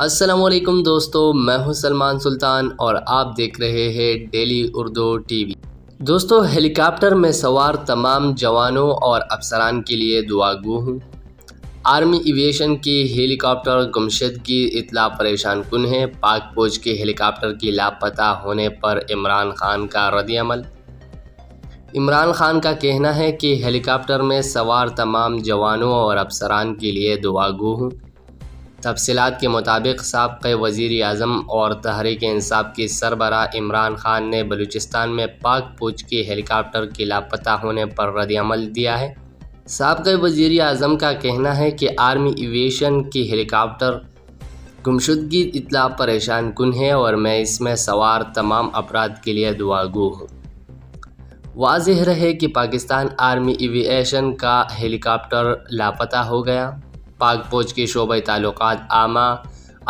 السلام علیکم دوستو، میں ہوں سلمان سلطان اور آپ دیکھ رہے ہیں ڈیلی اردو ٹی وی۔ دوستو، ہیلی کاپٹر میں سوار تمام جوانوں اور افسران کے لیے دعا گو ہوں۔ آرمی ایویشن کی ہیلی کاپٹر گمشدگی اطلاع پریشان کن ہے۔ پاک فوج کے ہیلی کاپٹر کی لاپتہ ہونے پر عمران خان کا رد عمل۔ عمران خان کا کہنا ہے کہ ہیلی کاپٹر میں سوار تمام جوانوں اور افسران کے لیے دعا گو ہوں۔ تفصیلات کے مطابق سابق وزیر اعظم اور تحریک انصاف کے سربراہ عمران خان نے بلوچستان میں پاک فوج کے ہیلی کاپٹر کے لاپتہ ہونے پر رد عمل دیا ہے۔ سابق وزیر اعظم کا کہنا ہے کہ آرمی ایویشن کی ہیلی کاپٹر گمشدگی اطلاع پریشان کن ہے اور میں اس میں سوار تمام افراد کے لیے دعا گو ہوں۔ واضح رہے کہ پاکستان آرمی ایویشن کا ہیلی کاپٹر لاپتہ ہو گیا۔ پاک فوج کے شعبہ تعلقات عامہ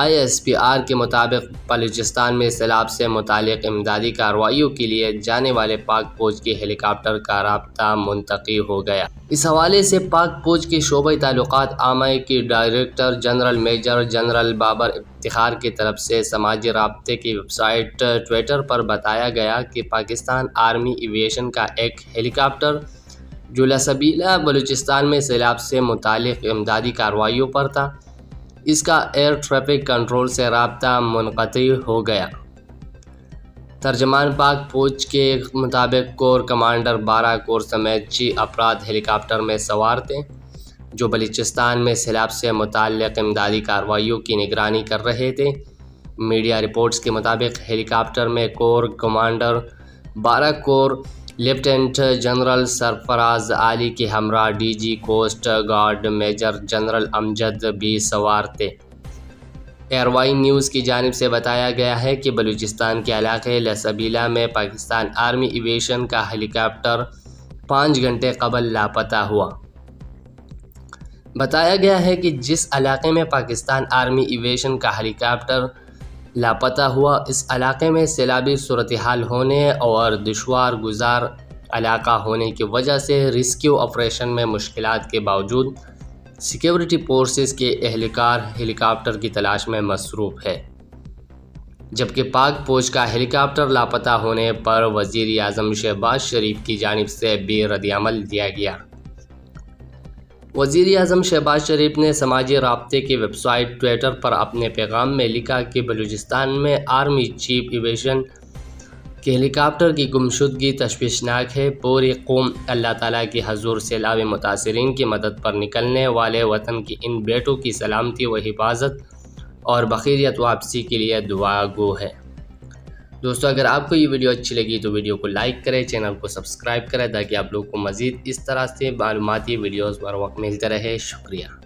ISPR کے مطابق بلوچستان میں سیلاب سے متعلق امدادی کارروائیوں کے لیے جانے والے پاک فوج کے ہیلی کاپٹر کا رابطہ منقطع ہو گیا۔ اس حوالے سے پاک فوج کے شعبہ تعلقات عامہ کے director general major general Babar Iftikhar کی طرف سے سماجی رابطے کی ویب سائٹ ٹویٹر پر بتایا گیا کہ پاکستان آرمی ایویشن کا ایک ہیلی کاپٹر جو لسبیلا بلوچستان میں سیلاب سے متعلق امدادی کارروائیوں پر تھا، اس کا ایئر ٹریفک کنٹرول سے رابطہ منقطع ہو گیا۔ ترجمان پاک فوج کے مطابق کور کمانڈر 12 کور سمیت 6 افراد ہیلی کاپٹر میں سوار تھے جو بلوچستان میں سیلاب سے متعلق امدادی کارروائیوں کی نگرانی کر رہے تھے۔ میڈیا رپورٹس کے مطابق ہیلی کاپٹر میں corps commander 12 corps lieutenant general Sarfraz Ali کے ہمراہ DG coast guard major general Amjad بھی سوار تھے۔ ایئر وائی نیوز کی جانب سے بتایا گیا ہے کہ بلوچستان کے علاقے لسبیلا میں پاکستان آرمی ایویشن کا ہیلی کاپٹر 5 گھنٹے قبل لاپتہ ہوا۔ بتایا گیا ہے کہ جس علاقے میں پاکستان آرمی ایویشن کا ہیلی کاپٹر لاپتہ ہوا، اس علاقے میں سیلابی صورتحال ہونے اور دشوار گزار علاقہ ہونے کی وجہ سے ریسکیو آپریشن میں مشکلات کے باوجود سیکیورٹی فورسز کے اہلکار ہیلی کاپٹر کی تلاش میں مصروف ہے، جبکہ پاک فوج کا ہیلی کاپٹر لاپتہ ہونے پر وزیر اعظم شہباز شریف کی جانب سے بھی رد عمل دیا گیا۔ وزیر اعظم شہباز شریف نے سماجی رابطے کی ویب سائٹ ٹویٹر پر اپنے پیغام میں لکھا کہ بلوچستان میں آرمی چیف ایویشن کے ہیلی کاپٹر کی گمشدگی تشویشناک ہے۔ پوری قوم اللہ تعالیٰ کے حضور سیلاب متاثرین کی مدد پر نکلنے والے وطن کی ان بیٹوں کی سلامتی و حفاظت اور بخیریت واپسی کے لیے دعا گو ہے۔ دوستو، اگر آپ کو یہ ویڈیو اچھی لگی تو ویڈیو کو لائک کریں، چینل کو سبسکرائب کریں تاکہ آپ لوگوں کو مزید اس طرح سے معلوماتی ویڈیوز بر وقت ملتے رہے۔ شکریہ۔